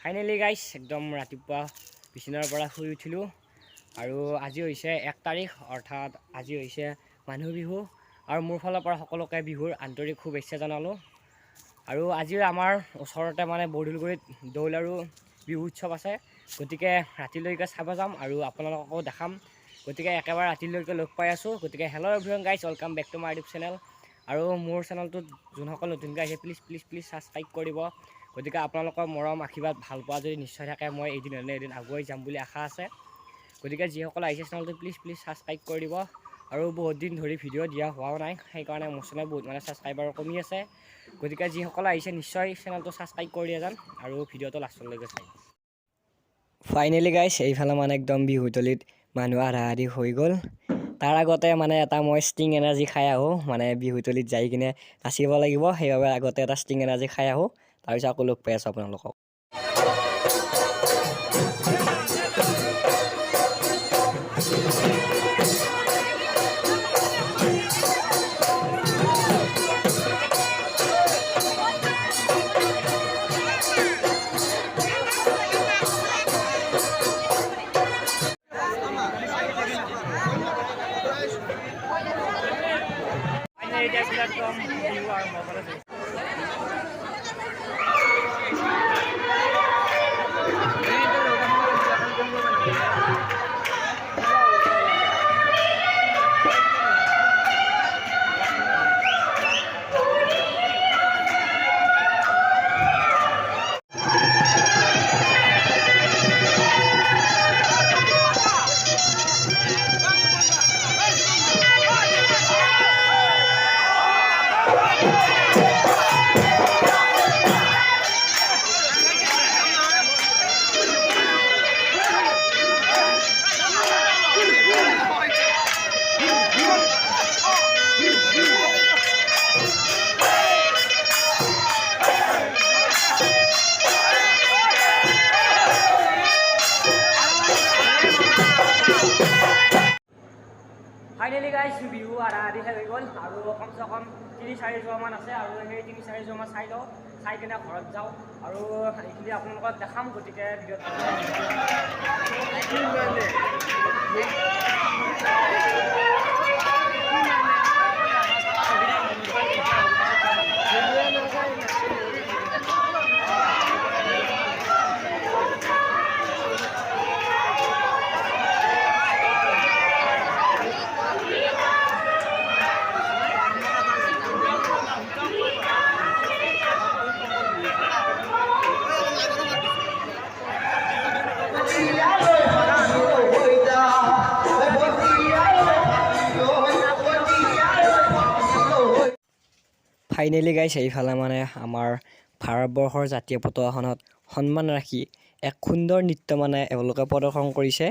Finally গাইছ একদম ৰাতিপুৱা বিচনাৰ পৰা শুই উঠিলোঁ আৰু আজি হৈছে 1 তাৰিখ অৰ্থাৎ আজি হৈছে মানুহ বিহু আৰু মোৰ ফালৰ পৰা সকলোকে বিহুৰ আন্তৰিক শুভেচ্ছা জনালোঁ। আৰু আজি আমাৰ ওচৰতে মানে বৰদুলগুৰিত দৌল আৰু বিহু উৎসৱ আছে, গতিকে ৰাতিলৈকে চাব যাম আৰু আপোনালোককো দেখাম। গতিকে একেবাৰে ৰাতিলৈকে লগ পাই আছোঁ। গতিকে hello' everyone guys, welcome back to my YouTube channel. আৰু মোৰ চেনেলটোত যোনসকল নতুনকৈ আহিছে প্লিজ ছাবস্ক্ৰাইব কৰিব। গতিকে আপোনালোকৰ মৰম আশীৰ্বাদ ভাল পোৱা যদি নিশ্চয় থাকে, মই এদিন আগুৱাই যাম বুলি আশা আছে। গতিকে যিসকল আহিছে চেনেলটো প্লিজ ছাবস্ক্ৰাইব কৰি দিব। আৰু বহুত দিন ধৰি ভিডিঅ' দিয়া হোৱাও নাই, সেইকাৰণে মোৰ চেনেল বহুত ছাবস্ক্ৰাইবাৰ কমি আছে। গতিকে যিসকল আহিছে নিশ্চয় চেনেলটো ছাবস্ক্ৰাইব কৰি দিয়ে যেন আৰু ভিডিঅ'টো লাষ্টলৈকে চাই। ফাইনেলি গাইছ এইফালে একদম বিহুতলিত মানুহ আধা আধি হৈ গ'ল। তাৰ আগতে এটা মই ষ্টিং এনাৰ্জি খাই আহোঁ, বিহুতলিত যাই কিনে নাচিব লাগিব, সেইবাবে আগতে এটা ষ্টিং এনাৰ্জি খাই আহোঁ, তাৰপিছত আকৌ লগ পাই আছোঁ আপোনালোকক। ফাইনেলি গাইছ বিহু আধা আধি শেষ হৈ গ'ল আৰু কমচে কম 3-4 যোৱামান আছে আৰু সেই 3-4 যোৱামান চাই লওঁ, চাই কিনে ঘৰত যাওঁ আৰু এইখিনি আপোনালোকক দেখাম। গতিকে ফাইনেলি গাইছ এইফালে আমাৰ ভাৰতবৰ্ষৰ জাতীয় পতাকাখনত সন্মান ৰাখি এক সুন্দৰ নৃত্য এওঁলোকে প্ৰদৰ্শন কৰিছে।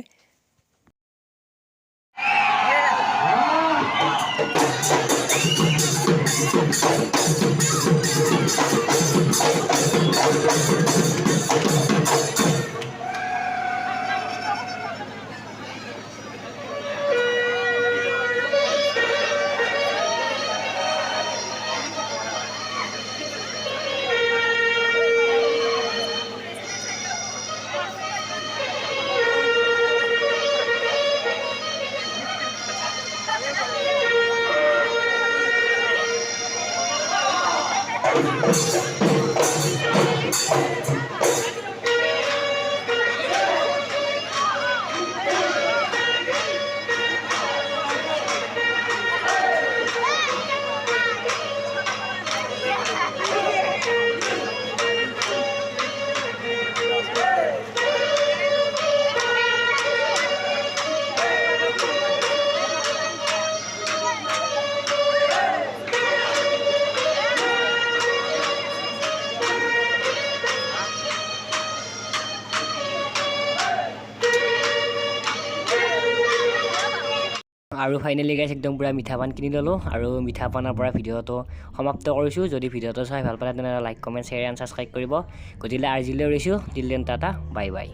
আৰু ফাইনেলি গাইছ একদম পুৰা মিঠা পান কিনি ল'লোঁ আৰু মিঠা পানৰ পৰা ভিডিঅ'টো সমাপ্ত কৰিছোঁ। যদি ভিডিঅ'টো চাই ভাল পালে তেনেহ'লে like, comment, share and subscribe কৰিব। গতিকে আজিলৈ এৰিছোঁ, till then Tata, bye bye.